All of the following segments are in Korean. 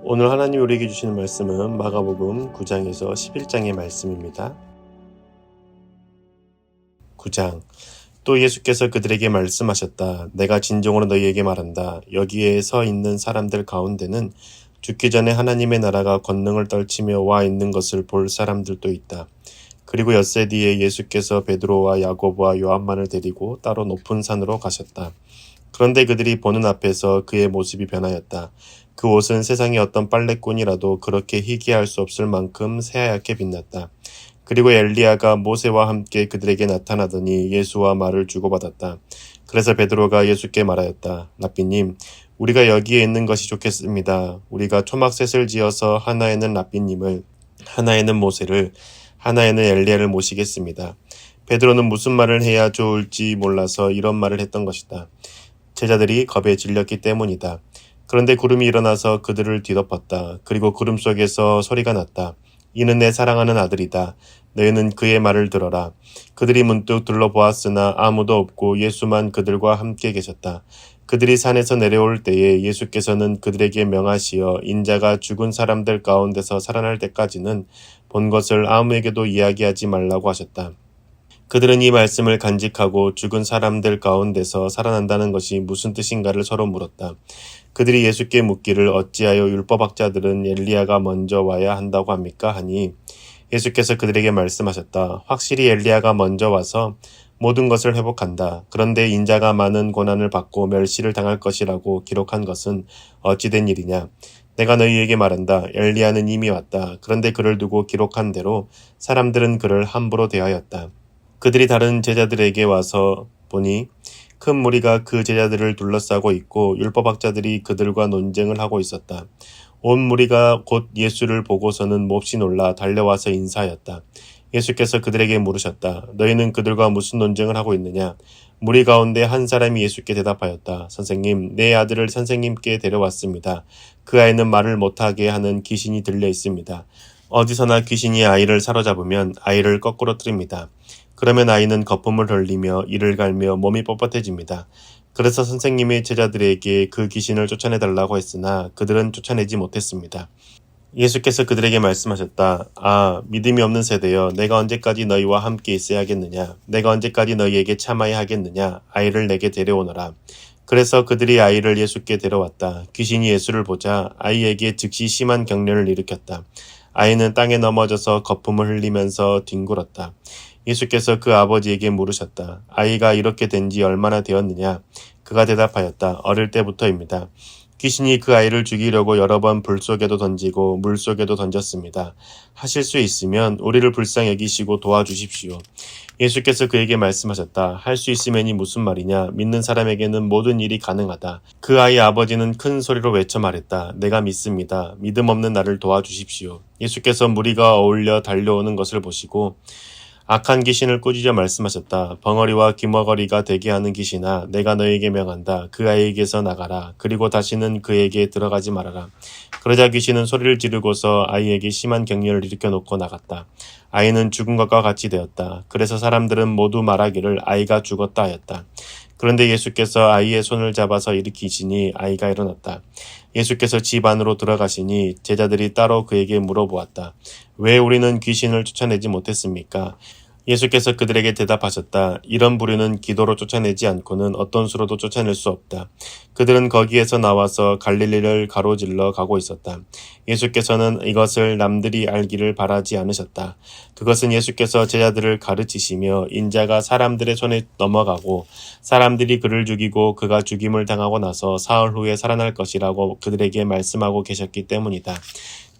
오늘 하나님 우리에게 주시는 말씀은 마가복음 9장에서 11장의 말씀입니다. 9장. 또 예수께서 그들에게 말씀하셨다. 내가 진정으로 너희에게 말한다. 여기에 서 있는 사람들 가운데는 죽기 전에 하나님의 나라가 권능을 떨치며 와 있는 것을 볼 사람들도 있다. 그리고 엿새 뒤에 예수께서 베드로와 야고보와 요한만을 데리고 따로 높은 산으로 가셨다. 그런데 그들이 보는 앞에서 그의 모습이 변하였다. 그 옷은 세상의 어떤 빨래꾼이라도 그렇게 희귀할 수 없을 만큼 새하얗게 빛났다. 그리고 엘리야가 모세와 함께 그들에게 나타나더니 예수와 말을 주고받았다. 그래서 베드로가 예수께 말하였다. 랍비님, 우리가 여기에 있는 것이 좋겠습니다. 우리가 초막셋을 지어서 하나에는 랍비님을, 하나에는 모세를, 하나에는 엘리야를 모시겠습니다. 베드로는 무슨 말을 해야 좋을지 몰라서 이런 말을 했던 것이다. 제자들이 겁에 질렸기 때문이다. 그런데 구름이 일어나서 그들을 뒤덮었다. 그리고 구름 속에서 소리가 났다. 이는 내 사랑하는 아들이다. 너희는 그의 말을 들어라. 그들이 문득 둘러보았으나 아무도 없고 예수만 그들과 함께 계셨다. 그들이 산에서 내려올 때에 예수께서는 그들에게 명하시어 인자가 죽은 사람들 가운데서 살아날 때까지는 본 것을 아무에게도 이야기하지 말라고 하셨다. 그들은 이 말씀을 간직하고 죽은 사람들 가운데서 살아난다는 것이 무슨 뜻인가를 서로 물었다. 그들이 예수께 묻기를 어찌하여 율법학자들은 엘리야가 먼저 와야 한다고 합니까? 하니 예수께서 그들에게 말씀하셨다. 확실히 엘리야가 먼저 와서 모든 것을 회복한다. 그런데 인자가 많은 고난을 받고 멸시를 당할 것이라고 기록한 것은 어찌된 일이냐? 내가 너희에게 말한다. 엘리야는 이미 왔다. 그런데 그를 두고 기록한 대로 사람들은 그를 함부로 대하였다. 그들이 다른 제자들에게 와서 보니 큰 무리가 그 제자들을 둘러싸고 있고 율법학자들이 그들과 논쟁을 하고 있었다. 온 무리가 곧 예수를 보고서는 몹시 놀라 달려와서 인사하였다. 예수께서 그들에게 물으셨다. 너희는 그들과 무슨 논쟁을 하고 있느냐? 무리 가운데 한 사람이 예수께 대답하였다. 선생님, 내 아들을 선생님께 데려왔습니다. 그 아이는 말을 못하게 하는 귀신이 들려 있습니다. 어디서나 귀신이 아이를 사로잡으면 아이를 거꾸로 뜨립니다. 그러면 아이는 거품을 흘리며 이를 갈며 몸이 뻣뻣해집니다. 그래서 선생님의 제자들에게 그 귀신을 쫓아내달라고 했으나 그들은 쫓아내지 못했습니다. 예수께서 그들에게 말씀하셨다. 아, 믿음이 없는 세대여, 내가 언제까지 너희와 함께 있어야겠느냐? 내가 언제까지 너희에게 참아야 하겠느냐? 아이를 내게 데려오너라. 그래서 그들이 아이를 예수께 데려왔다. 귀신이 예수를 보자 아이에게 즉시 심한 경련을 일으켰다. 아이는 땅에 넘어져서 거품을 흘리면서 뒹굴었다. 예수께서 그 아버지에게 물으셨다. 아이가 이렇게 된 지 얼마나 되었느냐? 그가 대답하였다. 어릴 때부터입니다. 귀신이 그 아이를 죽이려고 여러 번 불 속에도 던지고 물 속에도 던졌습니다. 하실 수 있으면 우리를 불쌍히 여기시고 도와주십시오. 예수께서 그에게 말씀하셨다. 할 수 있으면이 무슨 말이냐? 믿는 사람에게는 모든 일이 가능하다. 그 아이의 아버지는 큰 소리로 외쳐 말했다. 내가 믿습니다. 믿음 없는 나를 도와주십시오. 예수께서 무리가 어울려 달려오는 것을 보시고 악한 귀신을 꾸짖어 말씀하셨다. 벙어리와 귀머거리가 되게 하는 귀신아, 내가 너에게 명한다. 그 아이에게서 나가라. 그리고 다시는 그에게 들어가지 말아라. 그러자 귀신은 소리를 지르고서 아이에게 심한 경련을 일으켜놓고 나갔다. 아이는 죽은 것과 같이 되었다. 그래서 사람들은 모두 말하기를 아이가 죽었다 하였다. 그런데 예수께서 아이의 손을 잡아서 일으키시니 아이가 일어났다. 예수께서 집 안으로 들어가시니 제자들이 따로 그에게 물어보았다. 왜 우리는 귀신을 쫓아내지 못했습니까? 예수께서 그들에게 대답하셨다. 이런 부류는 기도로 쫓아내지 않고는 어떤 수로도 쫓아낼 수 없다. 그들은 거기에서 나와서 갈릴리를 가로질러 가고 있었다. 예수께서는 이것을 남들이 알기를 바라지 않으셨다. 그것은 예수께서 제자들을 가르치시며 인자가 사람들의 손에 넘어가고 사람들이 그를 죽이고 그가 죽임을 당하고 나서 사흘 후에 살아날 것이라고 그들에게 말씀하고 계셨기 때문이다.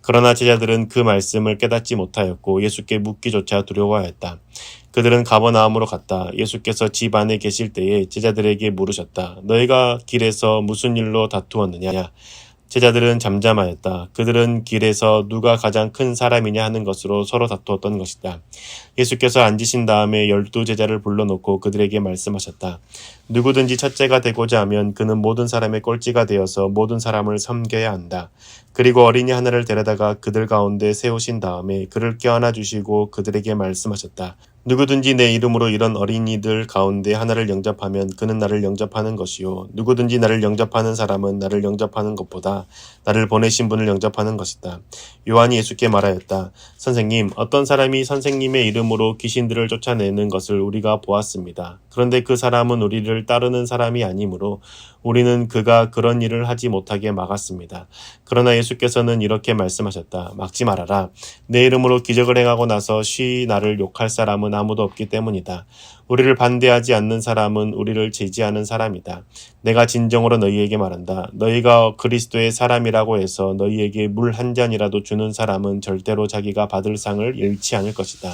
그러나 제자들은 그 말씀을 깨닫지 못하였고 예수께 묻기조차 두려워하였다. 그들은 가버나움으로 갔다. 예수께서 집 안에 계실 때에 제자들에게 물으셨다. 너희가 길에서 무슨 일로 다투었느냐? 제자들은 잠잠하였다. 그들은 길에서 누가 가장 큰 사람이냐 하는 것으로 서로 다투었던 것이다. 예수께서 앉으신 다음에 12제자를 불러놓고 그들에게 말씀하셨다. 누구든지 첫째가 되고자 하면 그는 모든 사람의 꼴찌가 되어서 모든 사람을 섬겨야 한다. 그리고 어린이 하나를 데려다가 그들 가운데 세우신 다음에 그를 껴안아 주시고 그들에게 말씀하셨다. 누구든지 내 이름으로 이런 어린이들 가운데 하나를 영접하면 그는 나를 영접하는 것이요. 누구든지 나를 영접하는 사람은 나를 영접하는 것보다 나를 보내신 분을 영접하는 것이다. 요한이 예수께 말하였다. 선생님, 어떤 사람이 선생님의 이름으로 귀신들을 쫓아내는 것을 우리가 보았습니다. 그런데 그 사람은 우리를 따르는 사람이 아니므로 우리는 그가 그런 일을 하지 못하게 막았습니다. 그러나 예수께서는 이렇게 말씀하셨다. 막지 말아라. 내 이름으로 기적을 행하고 나서 쉬 나를 욕할 사람은 아무도 없기 때문이다. 우리를 반대하지 않는 사람은 우리를 제지하는 사람이다. 내가 진정으로 너희에게 말한다. 너희가 그리스도의 사람이라고 해서 너희에게 물 한 잔이라도 주는 사람은 절대로 자기가 받을 상을 잃지 않을 것이다.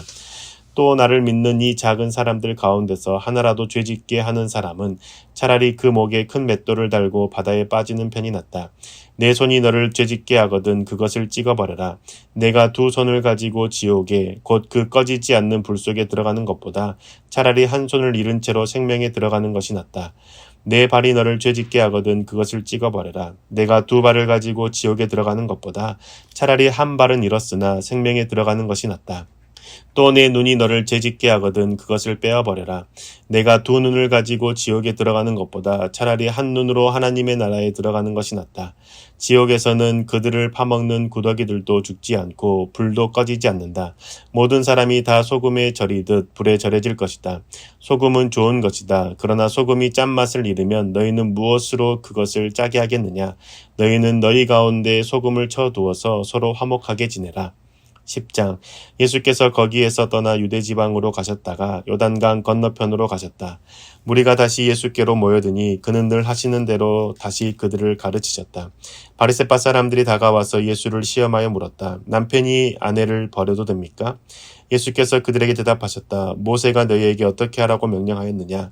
또 나를 믿는 이 작은 사람들 가운데서 하나라도 죄짓게 하는 사람은 차라리 그 목에 큰 맷돌을 달고 바다에 빠지는 편이 낫다. 내 손이 너를 죄짓게 하거든 그것을 찍어버려라. 내가 두 손을 가지고 지옥에 곧 그 꺼지지 않는 불 속에 들어가는 것보다 차라리 한 손을 잃은 채로 생명에 들어가는 것이 낫다. 내 발이 너를 죄짓게 하거든 그것을 찍어버려라. 내가 두 발을 가지고 지옥에 들어가는 것보다 차라리 한 발은 잃었으나 생명에 들어가는 것이 낫다. 또 내 눈이 너를 죄짓게 하거든 그것을 빼어버려라. 내가 두 눈을 가지고 지옥에 들어가는 것보다 차라리 한 눈으로 하나님의 나라에 들어가는 것이 낫다. 지옥에서는 그들을 파먹는 구더기들도 죽지 않고 불도 꺼지지 않는다. 모든 사람이 다 소금에 절이듯 불에 절여질 것이다. 소금은 좋은 것이다. 그러나 소금이 짠맛을 잃으면 너희는 무엇으로 그것을 짜게 하겠느냐. 너희는 너희 가운데 소금을 쳐두어서 서로 화목하게 지내라. 10장 예수께서 거기에서 떠나 유대지방으로 가셨다가 요단강 건너편으로 가셨다. 무리가 다시 예수께로 모여드니 그는 늘 하시는 대로 다시 그들을 가르치셨다. 바리새파 사람들이 다가와서 예수를 시험하여 물었다. 남편이 아내를 버려도 됩니까? 예수께서 그들에게 대답하셨다. 모세가 너희에게 어떻게 하라고 명령하였느냐?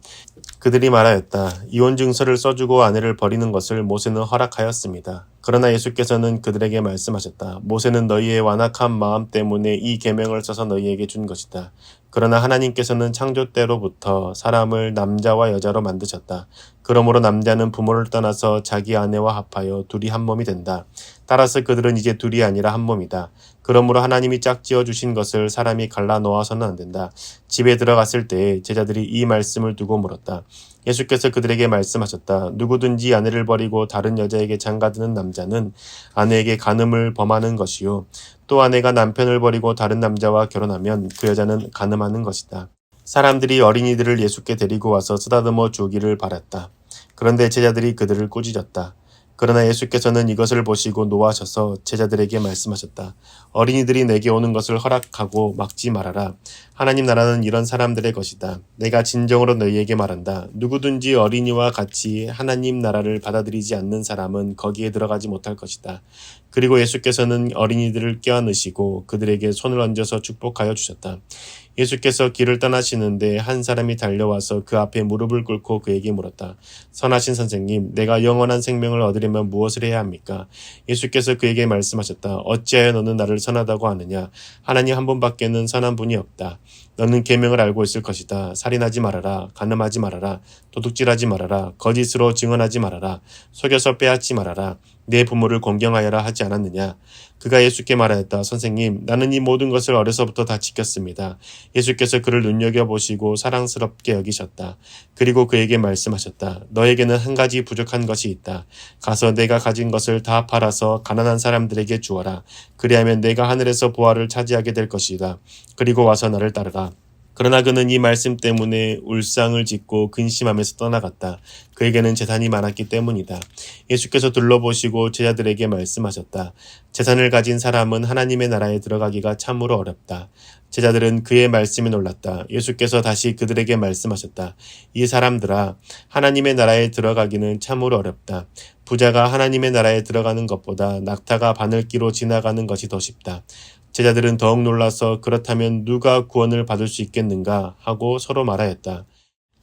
그들이 말하였다. 이혼 증서를 써주고 아내를 버리는 것을 모세는 허락하였습니다. 그러나 예수께서는 그들에게 말씀하셨다. 모세는 너희의 완악한 마음 때문에 이 계명을 써서 너희에게 준 것이다. 그러나 하나님께서는 창조 때로부터 사람을 남자와 여자로 만드셨다. 그러므로 남자는 부모를 떠나서 자기 아내와 합하여 둘이 한 몸이 된다. 따라서 그들은 이제 둘이 아니라 한 몸이다. 그러므로 하나님이 짝지어 주신 것을 사람이 갈라 놓아서는 안 된다. 집에 들어갔을 때 제자들이 이 말씀을 두고 물었다. 예수께서 그들에게 말씀하셨다. 누구든지 아내를 버리고 다른 여자에게 장가드는 남자는 아내에게 간음을 범하는 것이요. 또 아내가 남편을 버리고 다른 남자와 결혼하면 그 여자는 간음하는 것이다. 사람들이 어린이들을 예수께 데리고 와서 쓰다듬어 주기를 바랐다. 그런데 제자들이 그들을 꾸짖었다. 그러나 예수께서는 이것을 보시고 노하셔서 제자들에게 말씀하셨다. 어린이들이 내게 오는 것을 허락하고 막지 말아라. 하나님 나라는 이런 사람들의 것이다. 내가 진정으로 너희에게 말한다. 누구든지 어린이와 같이 하나님 나라를 받아들이지 않는 사람은 거기에 들어가지 못할 것이다. 그리고 예수께서는 어린이들을 껴안으시고 그들에게 손을 얹어서 축복하여 주셨다. 예수께서 길을 떠나시는데 한 사람이 달려와서 그 앞에 무릎을 꿇고 그에게 물었다. 선하신 선생님, 내가 영원한 생명을 얻으려면 무엇을 해야 합니까? 예수께서 그에게 말씀하셨다. 어찌하여 너는 나를 선하다고 하느냐? 하나님 한 분밖에는 선한 분이 없다. 너는 계명을 알고 있을 것이다. 살인하지 말아라. 간음하지 말아라. 도둑질하지 말아라. 거짓으로 증언하지 말아라. 속여서 빼앗지 말아라. 내 부모를 공경하여라 하지 않았느냐? 그가 예수께 말하였다. 선생님, 나는 이 모든 것을 어려서부터 다 지켰습니다. 예수께서 그를 눈여겨보시고 사랑스럽게 여기셨다. 그리고 그에게 말씀하셨다. 너에게는 한 가지 부족한 것이 있다. 가서 내가 가진 것을 다 팔아서 가난한 사람들에게 주어라. 그리하면 내가 하늘에서 보화를 차지하게 될 것이다. 그리고 와서 나를 따르라. 그러나 그는 이 말씀 때문에 울상을 짓고 근심하면서 떠나갔다. 그에게는 재산이 많았기 때문이다. 예수께서 둘러보시고 제자들에게 말씀하셨다. 재산을 가진 사람은 하나님의 나라에 들어가기가 참으로 어렵다. 제자들은 그의 말씀에 놀랐다. 예수께서 다시 그들에게 말씀하셨다. 이 사람들아, 하나님의 나라에 들어가기는 참으로 어렵다. 부자가 하나님의 나라에 들어가는 것보다 낙타가 바늘기로 지나가는 것이 더 쉽다. 제자들은 더욱 놀라서 그렇다면 누가 구원을 받을 수 있겠는가 하고 서로 말하였다.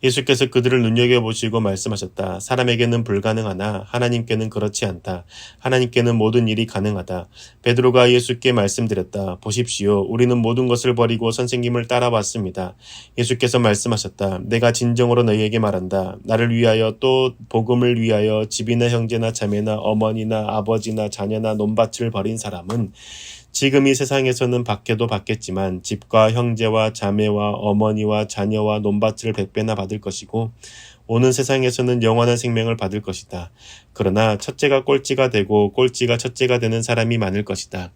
예수께서 그들을 눈여겨보시고 말씀하셨다. 사람에게는 불가능하나 하나님께는 그렇지 않다. 하나님께는 모든 일이 가능하다. 베드로가 예수께 말씀드렸다. 보십시오. 우리는 모든 것을 버리고 선생님을 따라왔습니다. 예수께서 말씀하셨다. 내가 진정으로 너희에게 말한다. 나를 위하여 또 복음을 위하여 집이나 형제나 자매나 어머니나 아버지나 자녀나 논밭을 버린 사람은 지금 이 세상에서는 박해도 받겠지만 집과 형제와 자매와 어머니와 자녀와 논밭을 100배나 받을 것이고 오는 세상에서는 영원한 생명을 받을 것이다. 그러나 첫째가 꼴찌가 되고 꼴찌가 첫째가 되는 사람이 많을 것이다.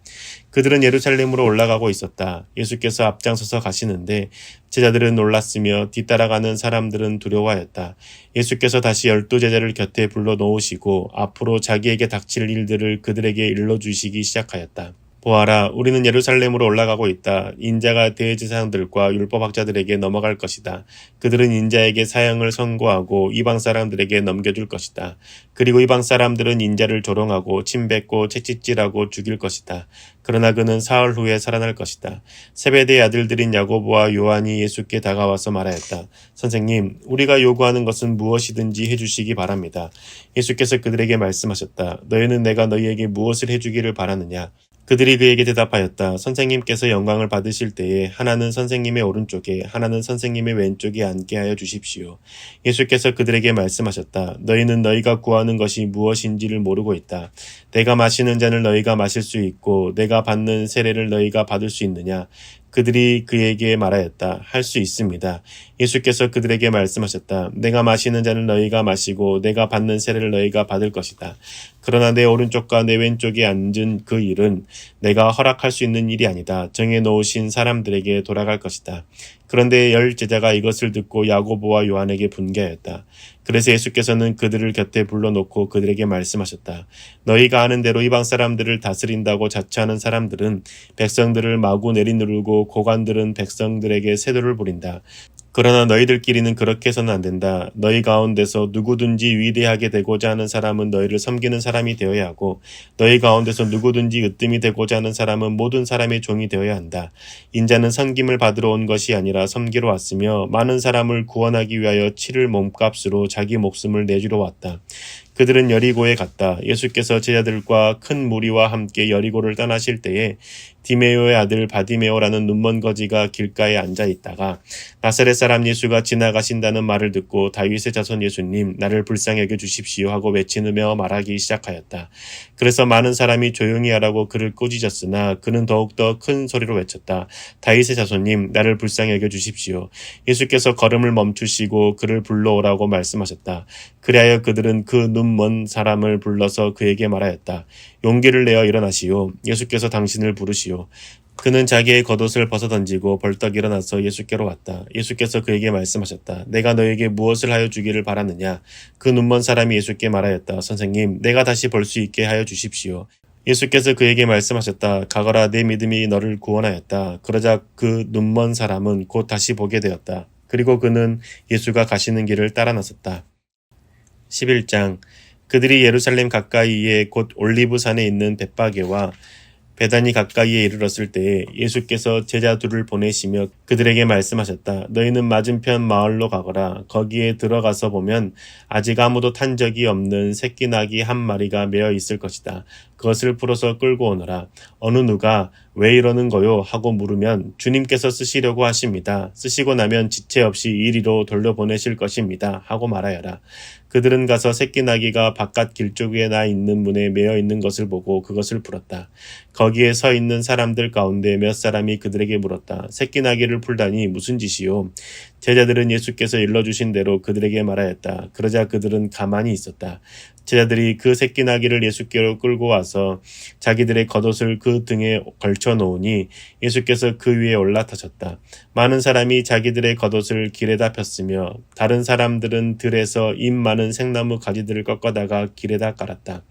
그들은 예루살렘으로 올라가고 있었다. 예수께서 앞장서서 가시는데 제자들은 놀랐으며 뒤따라가는 사람들은 두려워하였다. 예수께서 다시 12제자를 곁에 불러 놓으시고 앞으로 자기에게 닥칠 일들을 그들에게 일러주시기 시작하였다. 보아라, 우리는 예루살렘으로 올라가고 있다. 인자가 대제사장들과 율법학자들에게 넘어갈 것이다. 그들은 인자에게 사형을 선고하고 이방 사람들에게 넘겨줄 것이다. 그리고 이방 사람들은 인자를 조롱하고 침뱉고 채찍질하고 죽일 것이다. 그러나 그는 사흘 후에 살아날 것이다. 세베대의 아들들인 야고보와 요한이 예수께 다가와서 말하였다. 선생님, 우리가 요구하는 것은 무엇이든지 해주시기 바랍니다. 예수께서 그들에게 말씀하셨다. 너희는 내가 너희에게 무엇을 해주기를 바라느냐? 그들이 그에게 대답하였다. 선생님께서 영광을 받으실 때에 하나는 선생님의 오른쪽에 하나는 선생님의 왼쪽에 앉게 하여 주십시오. 예수께서 그들에게 말씀하셨다. 너희는 너희가 구하는 것이 무엇인지를 모르고 있다. 내가 마시는 잔을 너희가 마실 수 있고 내가 받는 세례를 너희가 받을 수 있느냐? 그들이 그에게 말하였다. 할 수 있습니다. 예수께서 그들에게 말씀하셨다. 내가 마시는 잔을 너희가 마시고 내가 받는 세례를 너희가 받을 것이다. 그러나 내 오른쪽과 내 왼쪽에 앉은 그 일은 내가 허락할 수 있는 일이 아니다. 정해놓으신 사람들에게 돌아갈 것이다. 그런데 10제자가 이것을 듣고 야고보와 요한에게 분개하였다. 그래서 예수께서는 그들을 곁에 불러놓고 그들에게 말씀하셨다. 너희가 아는 대로 이방 사람들을 다스린다고 자처하는 사람들은 백성들을 마구 내리누르고 고관들은 백성들에게 세도를 부린다. 그러나 너희들끼리는 그렇게 해서는 안 된다. 너희 가운데서 누구든지 위대하게 되고자 하는 사람은 너희를 섬기는 사람이 되어야 하고 너희 가운데서 누구든지 으뜸이 되고자 하는 사람은 모든 사람의 종이 되어야 한다. 인자는 섬김을 받으러 온 것이 아니라 섬기러 왔으며 많은 사람을 구원하기 위하여 치를 몸값으로 자기 목숨을 내주러 왔다. 그들은 여리고에 갔다. 예수께서 제자들과 큰 무리와 함께 여리고를 떠나실 때에 디메오의 아들 바디메오라는 눈먼 거지가 길가에 앉아 있다가 나사렛 사람 예수가 지나가신다는 말을 듣고 다윗의 자손 예수님, 나를 불쌍히 여겨 주십시오 하고 외치며 말하기 시작하였다. 그래서 많은 사람이 조용히 하라고 그를 꾸짖었으나 그는 더욱더 큰 소리로 외쳤다. 다윗의 자손님, 나를 불쌍히 여겨 주십시오. 예수께서 걸음을 멈추시고 그를 불러오라고 말씀하셨다. 그리하여 그들은 그 눈먼 사람을 불러서 그에게 말하였다. 용기를 내어 일어나시오. 예수께서 당신을 부르시오. 그는 자기의 겉옷을 벗어던지고 벌떡 일어나서 예수께로 왔다. 예수께서 그에게 말씀하셨다. 내가 너에게 무엇을 하여 주기를 바라느냐? 그 눈먼 사람이 예수께 말하였다. 선생님, 내가 다시 볼 수 있게 하여 주십시오. 예수께서 그에게 말씀하셨다. 가거라, 내 믿음이 너를 구원하였다. 그러자 그 눈먼 사람은 곧 다시 보게 되었다. 그리고 그는 예수가 가시는 길을 따라 나섰다. 11장. 그들이 예루살렘 가까이에 곧 올리브산에 있는 벳바게와 베다니 가까이에 이르렀을 때에 예수께서 제자 둘을 보내시며 그들에게 말씀하셨다. 너희는 맞은편 마을로 가거라. 거기에 들어가서 보면 아직 아무도 탄 적이 없는 새끼 낙이 한 마리가 매어 있을 것이다. 그것을 풀어서 끌고 오너라. 어느 누가 왜 이러는 거요? 하고 물으면 주님께서 쓰시려고 하십니다. 쓰시고 나면 지체 없이 이리로 돌려보내실 것입니다. 하고 말하여라. 그들은 가서 새끼 나귀가 바깥 길쪽에 나 있는 문에 매어 있는 것을 보고 그것을 풀었다. 거기에 서 있는 사람들 가운데 몇 사람이 그들에게 물었다. 새끼 나귀를 풀다니 무슨 짓이요? 제자들은 예수께서 일러주신 대로 그들에게 말하였다. 그러자 그들은 가만히 있었다. 제자들이 그 새끼 나귀를 예수께로 끌고 와서 자기들의 겉옷을 그 등에 걸쳐 놓으니 예수께서 그 위에 올라타셨다. 많은 사람이 자기들의 겉옷을 길에다 폈으며 다른 사람들은 들에서 잎 많은 생나무 가지들을 꺾어다가 길에다 깔았다.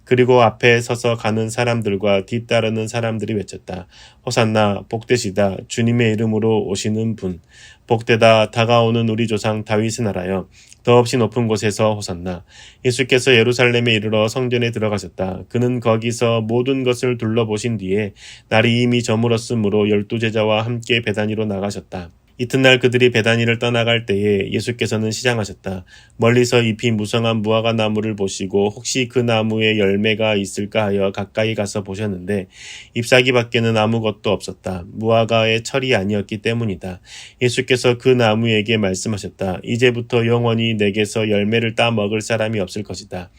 그리고 앞에 서서 가는 사람들과 뒤따르는 사람들이 외쳤다. 호산나, 복되시다. 주님의 이름으로 오시는 분. 복되다. 다가오는 우리 조상 다윗의 나라여. 더없이 높은 곳에서 호산나. 예수께서 예루살렘에 이르러 성전에 들어가셨다. 그는 거기서 모든 것을 둘러보신 뒤에 날이 이미 저물었으므로 12제자와 함께 베다니로 나가셨다. 이튿날 그들이 베다니를 떠나갈 때에 예수께서는 시장하셨다. 멀리서 잎이 무성한 무화과 나무를 보시고 혹시 그 나무에 열매가 있을까 하여 가까이 가서 보셨는데 잎사귀 밖에는 아무것도 없었다. 무화과의 철이 아니었기 때문이다. 예수께서 그 나무에게 말씀하셨다. 이제부터 영원히 내게서 열매를 따 먹을 사람이 없을 것이다.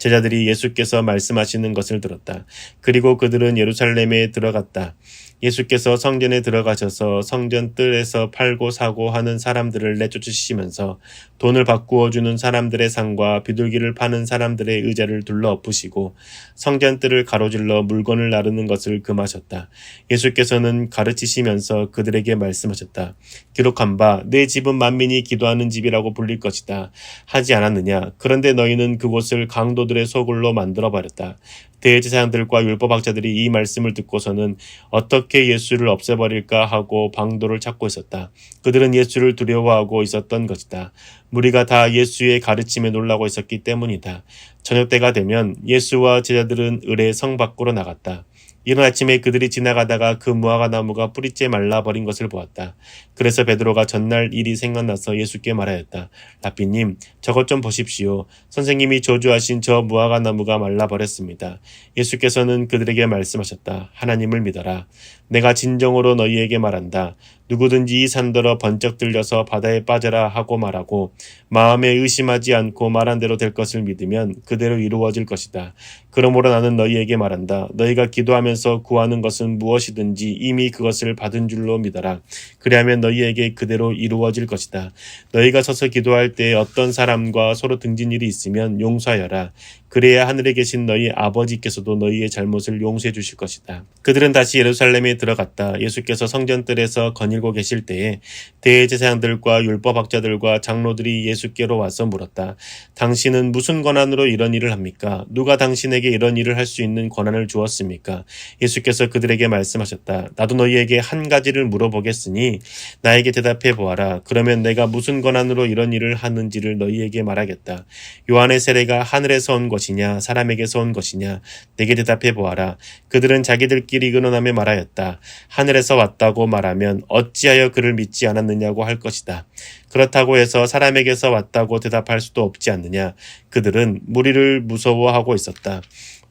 제자들이 예수께서 말씀하시는 것을 들었다. 그리고 그들은 예루살렘에 들어갔다. 예수께서 성전에 들어가셔서 성전 뜰에서 팔고 사고 하는 사람들을 내쫓으시면서 돈을 바꾸어 주는 사람들의 상과 비둘기를 파는 사람들의 의자를 둘러 엎으시고 성전 뜰을 가로질러 물건을 나르는 것을 금하셨다. 예수께서는 가르치시면서 그들에게 말씀하셨다. 기록한 바 내 집은 만민이 기도하는 집이라고 불릴 것이다. 하지 않았느냐? 그런데 너희는 그곳을 강도들의 소굴로 만들어버렸다. 대제사장들과 율법학자들이 이 말씀을 듣고서는 어떻게 예수를 없애버릴까 하고 방도를 찾고 있었다. 그들은 예수를 두려워하고 있었던 것이다. 무리가 다 예수의 가르침에 놀라고 있었기 때문이다. 저녁 때가 되면 예수와 제자들은 을의 성 밖으로 나갔다. 이른 아침에 그들이 지나가다가 그 무화과 나무가 뿌리째 말라버린 것을 보았다. 그래서 베드로가 전날 일이 생각나서 예수께 말하였다. 랍비님, 저것 좀 보십시오. 선생님이 저주하신 저 무화과 나무가 말라버렸습니다. 예수께서는 그들에게 말씀하셨다. 하나님을 믿어라. 내가 진정으로 너희에게 말한다. 누구든지 이 산더러 번쩍 들려서 바다에 빠져라 하고 말하고 마음에 의심하지 않고 말한 대로 될 것을 믿으면 그대로 이루어질 것이다. 그러므로 나는 너희에게 말한다. 너희가 기도하면서 구하는 것은 무엇이든지 이미 그것을 받은 줄로 믿어라. 그리하면 너희에게 그대로 이루어질 것이다. 너희가 서서 기도할 때 어떤 사람과 서로 등진 일이 있으면 용서하여라. 그래야 하늘에 계신 너희 아버지께서도 너희의 잘못을 용서해 주실 것이다. 그들은 다시 예루살렘에 들어갔다. 예수께서 성전뜰에서 거닐고 계실 때에 대제사장들과 율법학자들과 장로들이 예수께로 와서 물었다. 당신은 무슨 권한으로 이런 일을 합니까? 누가 당신에게 이런 일을 할 수 있는 권한을 주었습니까? 예수께서 그들에게 말씀하셨다. 나도 너희에게 한 가지를 물어보겠으니 나에게 대답해 보아라. 그러면 내가 무슨 권한으로 이런 일을 하는지를 너희에게 말하겠다. 요한의 세례가 하늘에서 온 것이냐 사람에게서 온 것이냐 내게 대답해 보아라. 그들은 자기들끼리 의논하며 말하였다. 하늘에서 왔다고 말하면 어찌하여 그를 믿지 않았느냐고 할 것이다. 그렇다고 해서 사람에게서 왔다고 대답할 수도 없지 않느냐. 그들은 무리를 무서워하고 있었다.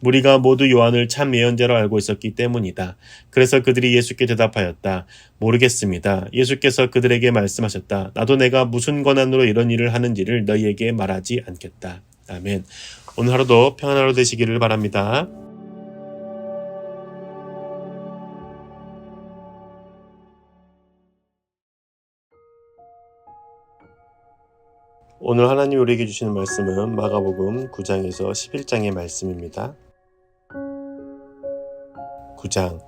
무리가 모두 요한을 참 예언자로 알고 있었기 때문이다. 그래서 그들이 예수께 대답하였다. 모르겠습니다. 예수께서 그들에게 말씀하셨다. 나도 내가 무슨 권한으로 이런 일을 하는지를 너희에게 말하지 않겠다. 아멘. 오늘 하루도 평안한 하루 되시기를 바랍니다. 오늘 하나님 우리에게 주시는 말씀은 마가복음 9장에서 11장의 말씀입니다. 9장.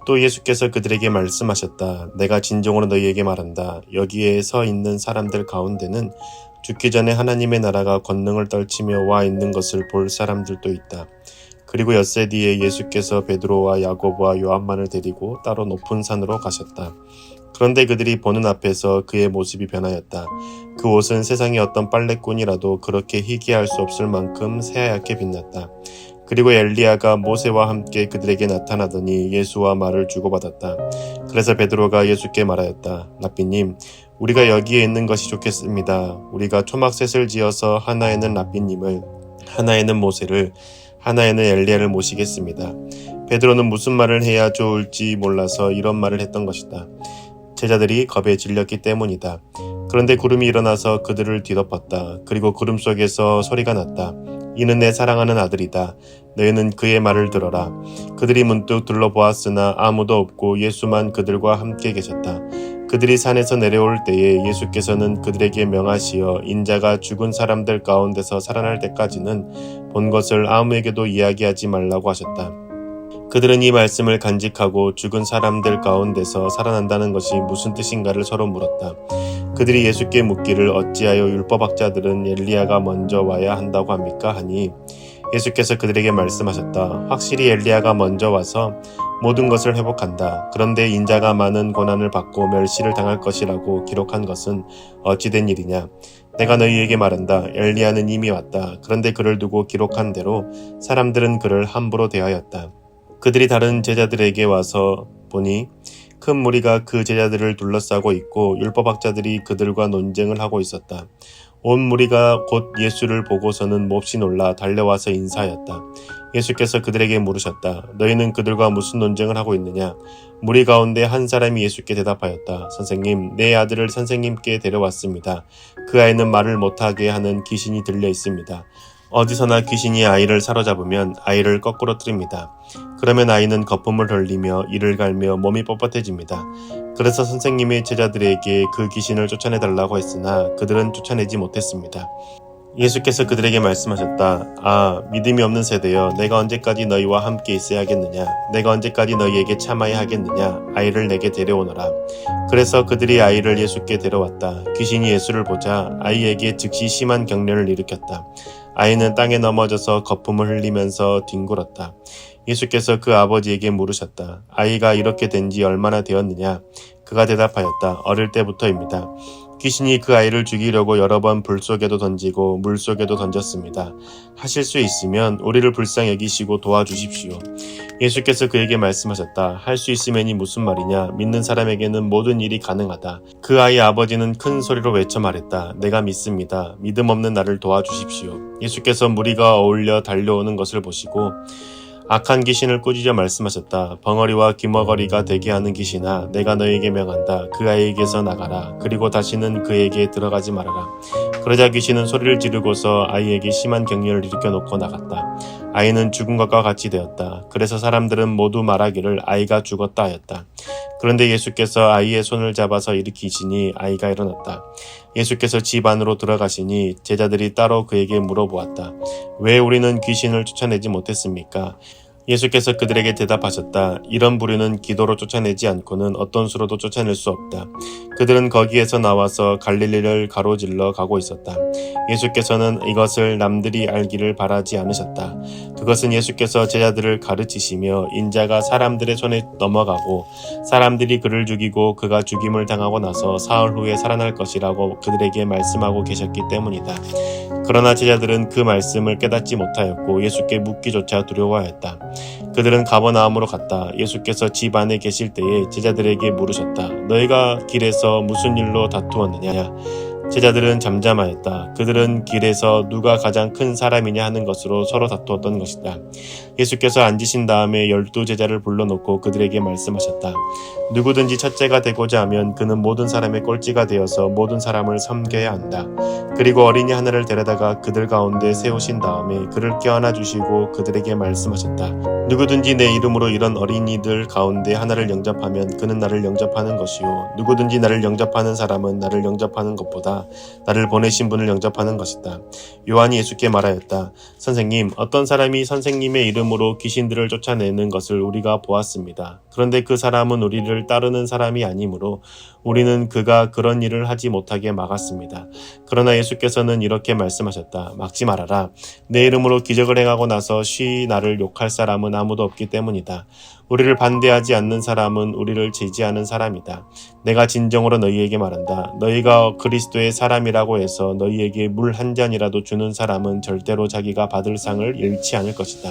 또 예수께서 그들에게 말씀하셨다. 내가 진정으로 너희에게 말한다. 여기에 서 있는 사람들 가운데는 죽기 전에 하나님의 나라가 권능을 떨치며 와 있는 것을 볼 사람들도 있다. 그리고 엿새 뒤에 예수께서 베드로와 야고보와 요한만을 데리고 따로 높은 산으로 가셨다. 그런데 그들이 보는 앞에서 그의 모습이 변하였다. 그 옷은 세상의 어떤 빨래꾼이라도 그렇게 희귀할 수 없을 만큼 새하얗게 빛났다. 그리고 엘리야가 모세와 함께 그들에게 나타나더니 예수와 말을 주고받았다. 그래서 베드로가 예수께 말하였다. 랍비님, 우리가 여기에 있는 것이 좋겠습니다. 우리가 초막셋을 지어서 하나에는 랍비님을, 하나에는 모세를, 하나에는 엘리야를 모시겠습니다. 베드로는 무슨 말을 해야 좋을지 몰라서 이런 말을 했던 것이다. 제자들이 겁에 질렸기 때문이다. 그런데 구름이 일어나서 그들을 뒤덮었다. 그리고 구름 속에서 소리가 났다. 이는 내 사랑하는 아들이다. 너희는 그의 말을 들어라. 그들이 문득 둘러보았으나 아무도 없고 예수만 그들과 함께 계셨다. 그들이 산에서 내려올 때에 예수께서는 그들에게 명하시어 인자가 죽은 사람들 가운데서 살아날 때까지는 본 것을 아무에게도 이야기하지 말라고 하셨다. 그들은 이 말씀을 간직하고 죽은 사람들 가운데서 살아난다는 것이 무슨 뜻인가를 서로 물었다. 그들이 예수께 묻기를 어찌하여 율법학자들은 엘리야가 먼저 와야 한다고 합니까? 하니 예수께서 그들에게 말씀하셨다. 확실히 엘리야가 먼저 와서 모든 것을 회복한다. 그런데 인자가 많은 고난을 받고 멸시를 당할 것이라고 기록한 것은 어찌된 일이냐? 내가 너희에게 말한다. 엘리야는 이미 왔다. 그런데 그를 두고 기록한 대로 사람들은 그를 함부로 대하였다. 그들이 다른 제자들에게 와서 보니 큰 무리가 그 제자들을 둘러싸고 있고 율법학자들이 그들과 논쟁을 하고 있었다. 온 무리가 곧 예수를 보고서는 몹시 놀라 달려와서 인사하였다. 예수께서 그들에게 물으셨다. 너희는 그들과 무슨 논쟁을 하고 있느냐? 무리 가운데 한 사람이 예수께 대답하였다. 선생님, 내 아들을 선생님께 데려왔습니다. 그 아이는 말을 못하게 하는 귀신이 들려 있습니다. 어디서나 귀신이 아이를 사로잡으면 아이를 거꾸로 뜨립니다. 그러면 아이는 거품을 흘리며 이를 갈며 몸이 뻣뻣해집니다. 그래서 선생님의 제자들에게 그 귀신을 쫓아내달라고 했으나 그들은 쫓아내지 못했습니다. 예수께서 그들에게 말씀하셨다. 아, 믿음이 없는 세대여, 내가 언제까지 너희와 함께 있어야 하겠느냐? 내가 언제까지 너희에게 참아야 하겠느냐? 아이를 내게 데려오너라. 그래서 그들이 아이를 예수께 데려왔다. 귀신이 예수를 보자 아이에게 즉시 심한 경련을 일으켰다. 아이는 땅에 넘어져서 거품을 흘리면서 뒹굴었다. 예수께서 그 아버지에게 물으셨다. 아이가 이렇게 된 지 얼마나 되었느냐? 그가 대답하였다. 어릴 때부터입니다. 귀신이 그 아이를 죽이려고 여러 번 불 속에도 던지고 물 속에도 던졌습니다. 하실 수 있으면 우리를 불쌍히 여기시고 도와주십시오. 예수께서 그에게 말씀하셨다. 할 수 있으면이 무슨 말이냐? 믿는 사람에게는 모든 일이 가능하다. 그 아이의 아버지는 큰 소리로 외쳐 말했다. 내가 믿습니다. 믿음 없는 나를 도와주십시오. 예수께서 무리가 어울려 달려오는 것을 보시고 악한 귀신을 꾸짖어 말씀하셨다. 벙어리와 기머거리가 되게 하는 귀신아, 내가 너에게 명한다. 그 아이에게서 나가라. 그리고 다시는 그에게 들어가지 말아라. 그러자 귀신은 소리를 지르고서 아이에게 심한 경련을 일으켜 놓고 나갔다. 아이는 죽은 것과 같이 되었다. 그래서 사람들은 모두 말하기를 아이가 죽었다 하였다. 그런데 예수께서 아이의 손을 잡아서 일으키시니 아이가 일어났다. 예수께서 집 안으로 들어가시니 제자들이 따로 그에게 물어보았다. 왜 우리는 귀신을 쫓아내지 못했습니까? 예수께서 그들에게 대답하셨다. 이런 부류는 기도로 쫓아내지 않고는 어떤 수로도 쫓아낼 수 없다. 그들은 거기에서 나와서 갈릴리를 가로질러 가고 있었다. 예수께서는 이것을 남들이 알기를 바라지 않으셨다. 그것은 예수께서 제자들을 가르치시며 인자가 사람들의 손에 넘어가고 사람들이 그를 죽이고 그가 죽임을 당하고 나서 사흘 후에 살아날 것이라고 그들에게 말씀하고 계셨기 때문이다. 그러나 제자들은 그 말씀을 깨닫지 못하였고 예수께 묻기조차 두려워하였다. 그들은 가버나움으로 갔다. 예수께서 집 안에 계실 때에 제자들에게 물으셨다. 너희가 길에서 무슨 일로 다투었느냐? 제자들은 잠잠하였다. 그들은 길에서 누가 가장 큰 사람이냐 하는 것으로 서로 다투었던 것이다. 예수께서 앉으신 다음에 12 제자를 불러놓고 그들에게 말씀하셨다. 누구든지 첫째가 되고자 하면 그는 모든 사람의 꼴찌가 되어서 모든 사람을 섬겨야 한다. 그리고 어린이 하나를 데려다가 그들 가운데 세우신 다음에 그를 껴안아 주시고 그들에게 말씀하셨다. 누구든지 내 이름으로 이런 어린이들 가운데 하나를 영접하면 그는 나를 영접하는 것이요. 누구든지 나를 영접하는 사람은 나를 영접하는 것보다 나를 보내신 분을 영접하는 것이다. 요한이 예수께 말하였다. 선생님, 어떤 사람이 선생님의 이름으로 귀신들을 쫓아내는 것을 우리가 보았습니다. 그런데 그 사람은 우리를 따르는 사람이 아니므로 우리는 그가 그런 일을 하지 못하게 막았습니다. 그러나 예수께서는 이렇게 말씀하셨다. 막지 말아라. 내 이름으로 기적을 행하고 나서 쉬 나를 욕할 사람은 아무도 없기 때문이다. 우리를 반대하지 않는 사람은 우리를 지지하는 사람이다. 내가 진정으로 너희에게 말한다. 너희가 그리스도의 사람이라고 해서 너희에게 물 한 잔이라도 주는 사람은 절대로 자기가 받을 상을 잃지 않을 것이다.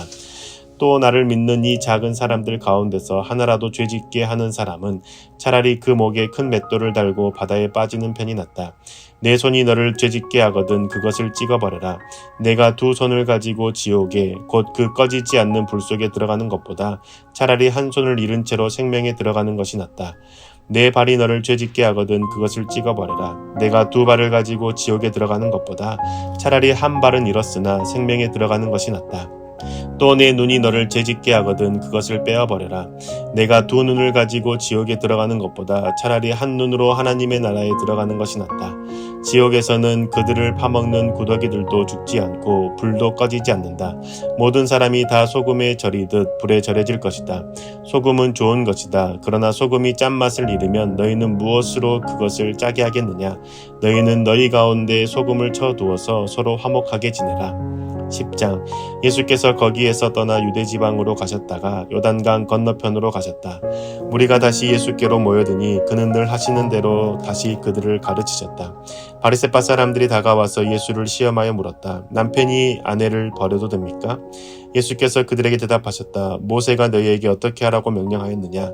또 나를 믿는 이 작은 사람들 가운데서 하나라도 죄짓게 하는 사람은 차라리 그 목에 큰 맷돌을 달고 바다에 빠지는 편이 낫다. 내 손이 너를 죄짓게 하거든 그것을 찍어버려라. 내가 2 손을 가지고 지옥에 곧 그 꺼지지 않는 불 속에 들어가는 것보다 차라리 한 손을 잃은 채로 생명에 들어가는 것이 낫다. 내 발이 너를 죄짓게 하거든 그것을 찍어버려라. 내가 2 발을 가지고 지옥에 들어가는 것보다 차라리 한 발은 잃었으나 생명에 들어가는 것이 낫다. 또 내 눈이 너를 죄짓게 하거든 그것을 빼어버려라. 내가 2 눈을 가지고 지옥에 들어가는 것보다 차라리 한 눈으로 하나님의 나라에 들어가는 것이 낫다. 지옥에서는 그들을 파먹는 구더기들도 죽지 않고 불도 꺼지지 않는다. 모든 사람이 다 소금에 절이듯 불에 절여질 것이다. 소금은 좋은 것이다. 그러나 소금이 짠맛을 잃으면 너희는 무엇으로 그것을 짜게 하겠느냐? 너희는 너희 가운데 소금을 쳐두어서 서로 화목하게 지내라. 10장. 예수께서 거기에서 떠나 유대지방으로 가셨다가 요단강 건너편으로 가셨다. 무리가 다시 예수께로 모여드니 그는 늘 하시는 대로 다시 그들을 가르치셨다. 바리새파 사람들이 다가와서 예수를 시험하여 물었다. 남편이 아내를 버려도 됩니까? 예수께서 그들에게 대답하셨다. 모세가 너희에게 어떻게 하라고 명령하였느냐?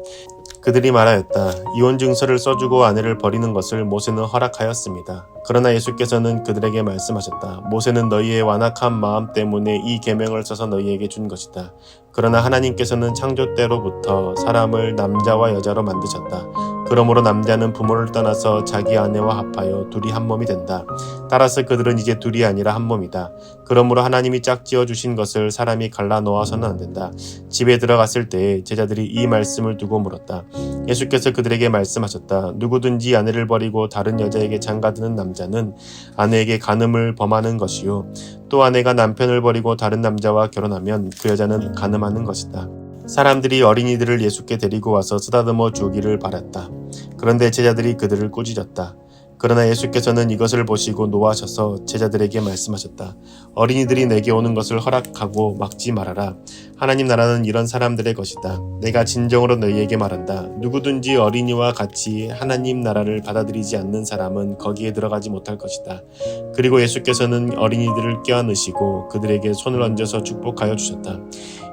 그들이 말하였다. 이혼 증서를 써주고 아내를 버리는 것을 모세는 허락하였습니다. 그러나 예수께서는 그들에게 말씀하셨다. 모세는 너희의 완악한 마음 때문에 이 계명을 써서 너희에게 준 것이다. 그러나 하나님께서는 창조 때로부터 사람을 남자와 여자로 만드셨다. 그러므로 남자는 부모를 떠나서 자기 아내와 합하여 둘이 한 몸이 된다. 따라서 그들은 이제 둘이 아니라 한 몸이다. 그러므로 하나님이 짝지어 주신 것을 사람이 갈라 놓아서는 안 된다. 집에 들어갔을 때에 제자들이 이 말씀을 두고 물었다. 예수께서 그들에게 말씀하셨다. 누구든지 아내를 버리고 다른 여자에게 장가드는 남자는 아내에게 간음을 범하는 것이요. 또 아내가 남편을 버리고 다른 남자와 결혼하면 그 여자는 간음하는 것이다. 사람들이 어린이들을 예수께 데리고 와서 쓰다듬어 주기를 바랐다. 그런데 제자들이 그들을 꾸짖었다. 그러나 예수께서는 이것을 보시고 노하셔서 제자들에게 말씀하셨다. 어린이들이 내게 오는 것을 허락하고 막지 말아라. 하나님 나라는 이런 사람들의 것이다. 내가 진정으로 너희에게 말한다. 누구든지 어린이와 같이 하나님 나라를 받아들이지 않는 사람은 거기에 들어가지 못할 것이다. 그리고 예수께서는 어린이들을 껴안으시고 그들에게 손을 얹어서 축복하여 주셨다.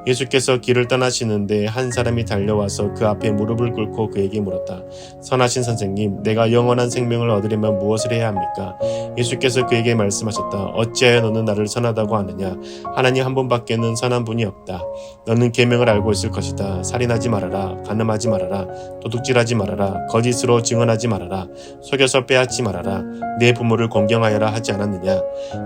예수께서 길을 떠나시는데 한 사람이 달려와서 그 앞에 무릎을 꿇고 그에게 물었다. 선하신 선생님, 내가 영원한 생명을 얻으려면 무엇을 해야 합니까? 예수께서 그에게 말씀하셨다. 어찌하여 너는 나를 선하다고 하느냐? 하나님 한 분밖에는 선한 분이 없다. 너는 계명을 알고 있을 것이다. 살인하지 말아라. 간음하지 말아라. 도둑질하지 말아라. 거짓으로 증언하지 말아라. 속여서 빼앗지 말아라. 내 부모를 공경하여라 하지 않았느냐?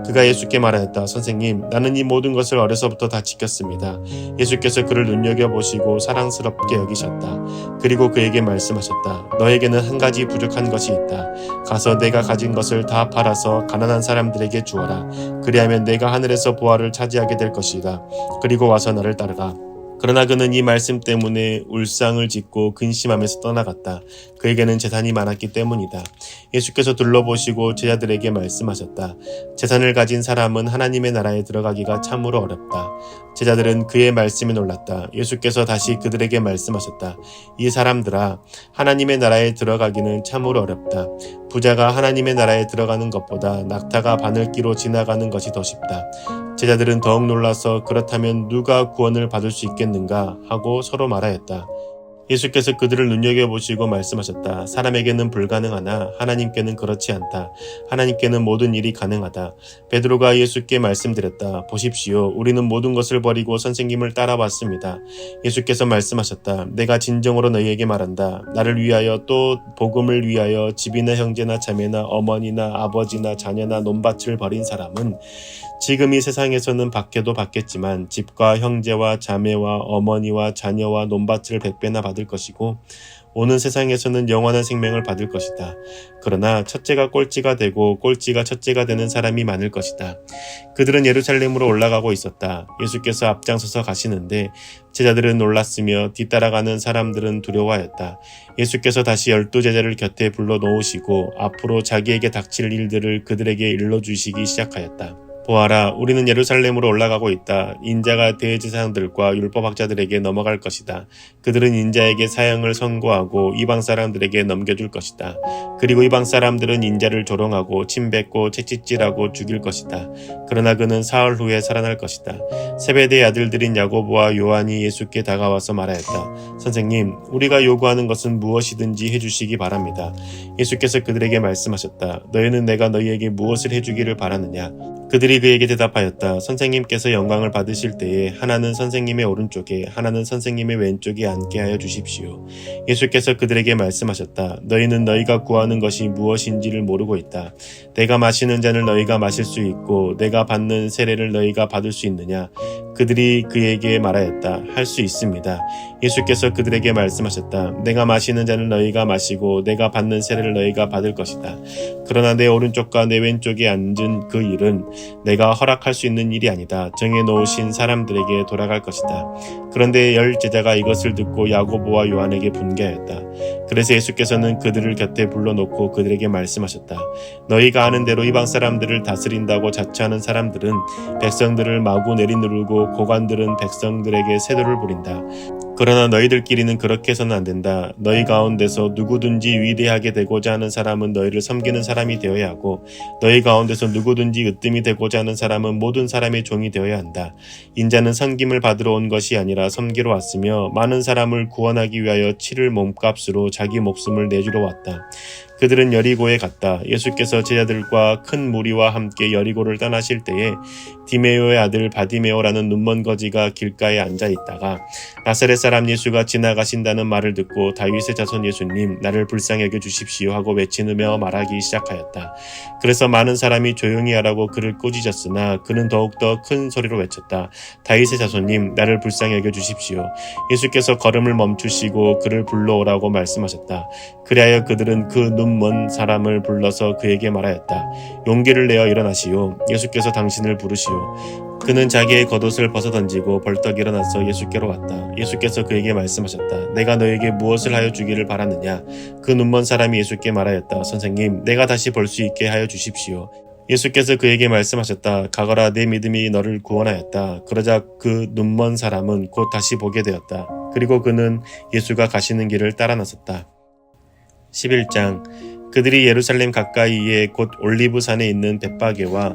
그가 예수께 말하였다. 선생님, 나는 이 모든 것을 어려서부터 다 지켰습니다. 예수께서 그를 눈여겨보시고 사랑스럽게 여기셨다. 그리고 그에게 말씀하셨다. 너에게는 한 가지 부족한 것이 있다. 가서 내가 가진 것을 다 팔아서 가난한 사람들에게 주어라. 그리하면 내가 하늘에서 보화를 차지하게 될 것이다. 그리고 와서 나를 따르라. 그러나 그는 이 말씀 때문에 울상을 짓고 근심하면서 떠나갔다. 그에게는 재산이 많았기 때문이다. 예수께서 둘러보시고 제자들에게 말씀하셨다. 재산을 가진 사람은 하나님의 나라에 들어가기가 참으로 어렵다. 제자들은 그의 말씀에 놀랐다. 예수께서 다시 그들에게 말씀하셨다. 이 사람들아, 하나님의 나라에 들어가기는 참으로 어렵다. 부자가 하나님의 나라에 들어가는 것보다 낙타가 바늘기로 지나가는 것이 더 쉽다. 제자들은 더욱 놀라서 그렇다면 누가 구원을 받을 수 있겠는가 하고 서로 말하였다. 예수께서 그들을 눈여겨보시고 말씀하셨다. 사람에게는 불가능하나 하나님께는 그렇지 않다. 하나님께는 모든 일이 가능하다. 베드로가 예수께 말씀드렸다. 보십시오. 우리는 모든 것을 버리고 선생님을 따라왔습니다. 예수께서 말씀하셨다. 내가 진정으로 너희에게 말한다. 나를 위하여 또 복음을 위하여 집이나 형제나 자매나 어머니나 아버지나 자녀나 논밭을 버린 사람은 지금 이 세상에서는 받게도 받겠지만 집과 형제와 자매와 어머니와 자녀와 논밭을 100배나 받을 것이고 오는 세상에서는 영원한 생명을 받을 것이다. 그러나 첫째가 꼴찌가 되고 꼴찌가 첫째가 되는 사람이 많을 것이다. 그들은 예루살렘으로 올라가고 있었다. 예수께서 앞장서서 가시는데 제자들은 놀랐으며 뒤따라가는 사람들은 두려워하였다. 예수께서 다시 12제자를 곁에 불러 놓으시고 앞으로 자기에게 닥칠 일들을 그들에게 일러주시기 시작하였다. 보아라, 우리는 예루살렘으로 올라가고 있다. 인자가 대제사장들과 율법학자들에게 넘어갈 것이다. 그들은 인자에게 사형을 선고하고 이방 사람들에게 넘겨줄 것이다. 그리고 이방 사람들은 인자를 조롱하고 침뱉고 채찍질하고 죽일 것이다. 그러나 그는 사흘 후에 살아날 것이다. 세베대의 아들들인 야고보와 요한이 예수께 다가와서 말하였다. 선생님, 우리가 요구하는 것은 무엇이든지 해주시기 바랍니다. 예수께서 그들에게 말씀하셨다. 너희는 내가 너희에게 무엇을 해주기를 바라느냐? 그들이 그에게 대답하였다. 선생님께서 영광을 받으실 때에 하나는 선생님의 오른쪽에 하나는 선생님의 왼쪽에 앉게 하여 주십시오. 예수께서 그들에게 말씀하셨다. 너희는 너희가 구하는 것이 무엇인지를 모르고 있다. 내가 마시는 잔을 너희가 마실 수 있고 내가 받는 세례를 너희가 받을 수 있느냐? 그들이 그에게 말하였다. 할 수 있습니다. 예수께서 그들에게 말씀하셨다. 내가 마시는 잔을 너희가 마시고 내가 받는 세례를 너희가 받을 것이다. 그러나 내 오른쪽과 내 왼쪽에 앉은 그 일은 내가 허락할 수 있는 일이 아니다. 정해놓으신 사람들에게 돌아갈 것이다. 그런데 10제자가 이것을 듣고 야고보와 요한에게 분개하였다. 그래서 예수께서는 그들을 곁에 불러놓고 그들에게 말씀하셨다. 너희가 아는 대로 이방 사람들을 다스린다고 자처하는 사람들은 백성들을 마구 내리누르고 고관들은 백성들에게 세도를 부린다. 그러나 너희들끼리는 그렇게 해서는 안 된다. 너희 가운데서 누구든지 위대하게 되고자 하는 사람은 너희를 섬기는 사람이 되어야 하고 너희 가운데서 누구든지 으뜸이 되고자 하는 사람은 모든 사람의 종이 되어야 한다. 인자는 섬김을 받으러 온 것이 아니라 섬기러 왔으며 많은 사람을 구원하기 위하여 치를 몸값으로 자기 목숨을 내주러 왔다. 그들은 여리고에 갔다. 예수께서 제자들과 큰 무리와 함께 여리고를 떠나실 때에 디메오의 아들 바디메오라는 눈먼 거지가 길가에 앉아 있다가 나사렛 사람 예수가 지나가신다는 말을 듣고 다윗의 자손 예수님 나를 불쌍히 여겨 주십시오 하고 외치며 말하기 시작하였다. 그래서 많은 사람이 조용히 하라고 그를 꾸짖었으나 그는 더욱더 큰 소리로 외쳤다. 다윗의 자손님 나를 불쌍히 여겨 주십시오. 예수께서 걸음을 멈추시고 그를 불러오라고 말씀하셨다. 그리하여 그들은 그 눈먼 사람을 불러서 그에게 말하였다. 용기를 내어 일어나시오. 예수께서 당신을 부르시오. 그는 자기의 겉옷을 벗어던지고 벌떡 일어나서 예수께로 왔다. 예수께서 그에게 말씀하셨다. 내가 너에게 무엇을 하여 주기를 바라느냐? 그 눈먼 사람이 예수께 말하였다. 선생님, 내가 다시 볼 수 있게 하여 주십시오. 예수께서 그에게 말씀하셨다. 가거라, 내 믿음이 너를 구원하였다. 그러자 그 눈먼 사람은 곧 다시 보게 되었다. 그리고 그는 예수가 가시는 길을 따라 나섰다. 11장. 그들이 예루살렘 가까이에 곧 올리브산에 있는 벳바게와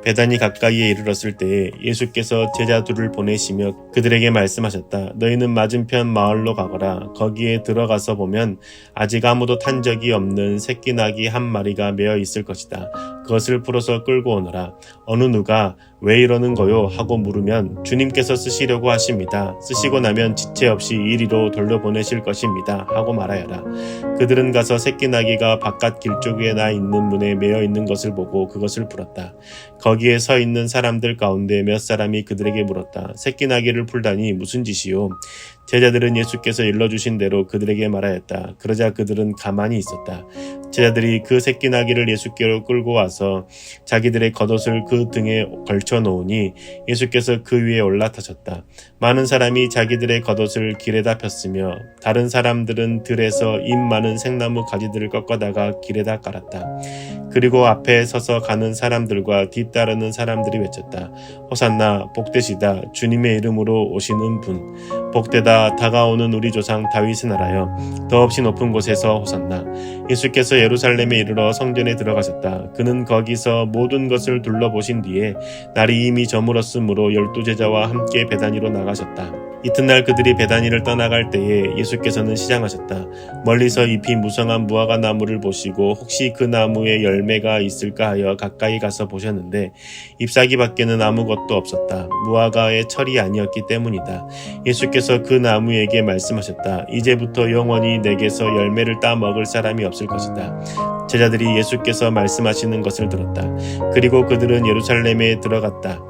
베다니 가까이에 이르렀을 때에 예수께서 제자 둘을 보내시며 그들에게 말씀하셨다. 너희는 맞은편 마을로 가거라. 거기에 들어가서 보면 아직 아무도 탄 적이 없는 새끼 낙이 한 마리가 메어 있을 것이다. 그것을 풀어서 끌고 오너라. 어느 누가 왜 이러는 거요? 하고 물으면 주님께서 쓰시려고 하십니다. 쓰시고 나면 지체 없이 이리로 돌려보내실 것입니다. 하고 말하여라. 그들은 가서 새끼 나귀가 바깥 길쪽에 나 있는 문에 메어 있는 것을 보고 그것을 풀었다. 거기에 서 있는 사람들 가운데 몇 사람이 그들에게 물었다. 새끼 나귀를 풀다니 무슨 짓이요? 제자들은 예수께서 일러주신 대로 그들에게 말하였다. 그러자 그들은 가만히 있었다. 제자들이 그 새끼 나귀를 예수께로 끌고 와서 자기들의 겉옷을 그 등에 걸쳐 놓으니 예수께서 그 위에 올라타셨다. 많은 사람이 자기들의 겉옷을 길에다 폈으며 다른 사람들은 들에서 잎 많은 생나무 가지들을 꺾어다가 길에다 깔았다. 그리고 앞에 서서 가는 사람들과 뒤따르는 사람들이 외쳤다. 호산나 복되시다 주님의 이름으로 오시는 분. 복되다 다가오는 우리 조상 다윗의 나라여 더없이 높은 곳에서 호산나. 예수께서 예루살렘에 이르러 성전에 들어가셨다. 그는 거기서 모든 것을 둘러보신 뒤에 날이 이미 저물었으므로 12제자와 함께 베다니로 나가셨다. 이튿날 그들이 베다니를 떠나갈 때에 예수께서는 시장하셨다. 멀리서 잎이 무성한 무화과 나무를 보시고 혹시 그 나무에 열매가 있을까 하여 가까이 가서 보셨는데 잎사귀 밖에는 아무것도 없었다. 무화과의 철이 아니었기 때문이다. 예수께서 그 나무에게 말씀하셨다. 이제부터 영원히 내게서 열매를 따 먹을 사람이 없을 것이다. 제자들이 예수께서 말씀하시는 것을 들었다. 그리고 그들은 예루살렘에 들어갔다.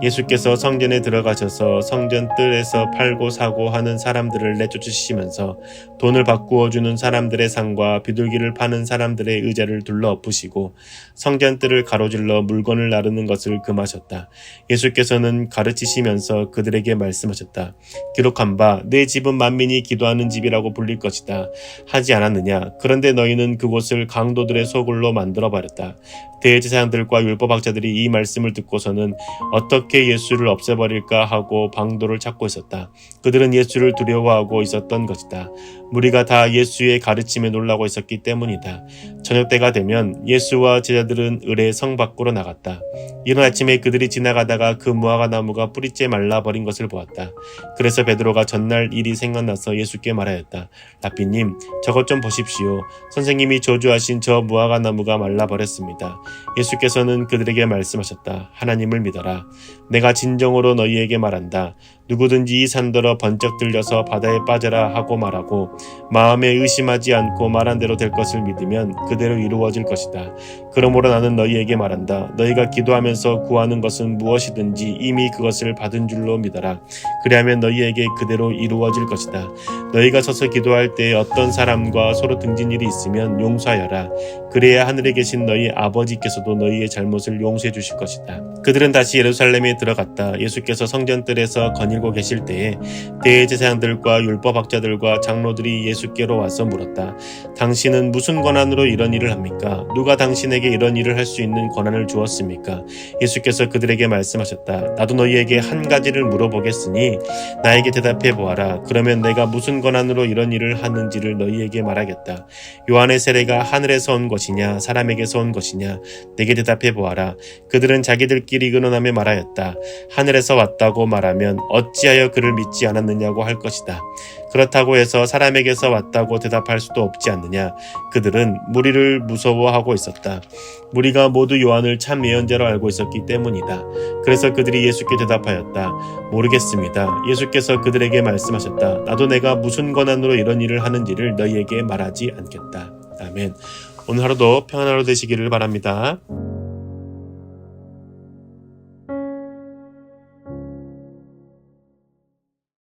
예수께서 성전에 들어가셔서 성전 뜰에서 팔고 사고 하는 사람들을 내쫓으시면서 돈을 바꾸어 주는 사람들의 상과 비둘기를 파는 사람들의 의자를 둘러 엎으시고 성전 뜰을 가로질러 물건을 나르는 것을 금하셨다. 예수께서는 가르치시면서 그들에게 말씀하셨다. 기록한 바 내 집은 만민이 기도하는 집이라고 불릴 것이다. 하지 않았느냐? 그런데 너희는 그곳을 강도들의 소굴로 만들어버렸다. 대제사장들과 율법학자들이 이 말씀을 듣고서는 어떻게 예수를 없애버릴까 하고 방도를 찾고 있었다. 그들은 예수를 두려워하고 있었던 것이다. 무리가 다 예수의 가르침에 놀라고 있었기 때문이다. 저녁때가 되면 예수와 제자들은 을의 성 밖으로 나갔다. 이른 아침에 그들이 지나가다가 그 무화과 나무가 뿌리째 말라버린 것을 보았다. 그래서 베드로가 전날 일이 생각나서 예수께 말하였다. 라삐님, 저것 좀 보십시오. 선생님이 저주하신 저 무화과 나무가 말라버렸습니다. 예수께서는 그들에게 말씀하셨다. 하나님을 믿어라. 내가 진정으로 너희에게 말한다. 누구든지 이 산더러 번쩍 들려서 바다에 빠져라 하고 말하고 마음에 의심하지 않고 말한 대로 될 것을 믿으면 그대로 이루어질 것이다. 그러므로 나는 너희에게 말한다. 너희가 기도하면서 구하는 것은 무엇이든지 이미 그것을 받은 줄로 믿어라. 그리하면 너희에게 그대로 이루어질 것이다. 너희가 서서 기도할 때 어떤 사람과 서로 등진 일이 있으면 용서하여라. 그래야 하늘에 계신 너희 아버지께서도 너희의 잘못을 용서해 주실 것이다. 그들은 다시 예루살렘에 들어갔다. 예수께서 성전뜰에서 거닐고 계실 때에 대제사장들과 율법학자들과 장로들이 예수께로 와서 물었다. 당신은 무슨 권한으로 이런 일을 합니까? 누가 당신에게 이런 일을 할 수 있는 권한을 주었습니까? 예수께서 그들에게 말씀하셨다. 나도 너희에게 한 가지를 물어보겠으니 나에게 대답해 보아라. 그러면 내가 무슨 권한으로 이런 일을 하는지를 너희에게 말하겠다. 요한의 세례가 하늘에서 온 것이냐 사람에게서 온 것이냐? 내게 대답해 보아라. 그들은 자기들끼리 의논하며 말하였다. 하늘에서 왔다고 말하면 어찌하여 그를 믿지 않았느냐고 할 것이다. 그렇다고 해서 사람에게서 왔다고 대답할 수도 없지 않느냐. 그들은 무리를 무서워하고 있었다. 무리가 모두 요한을 참 예언자로 알고 있었기 때문이다. 그래서 그들이 예수께 대답하였다. 모르겠습니다. 예수께서 그들에게 말씀하셨다. 나도 내가 무슨 권한으로 이런 일을 하는지를 너희에게 말하지 않겠다. 아멘. 오늘 하루도 평안한 하루 되시기를 바랍니다.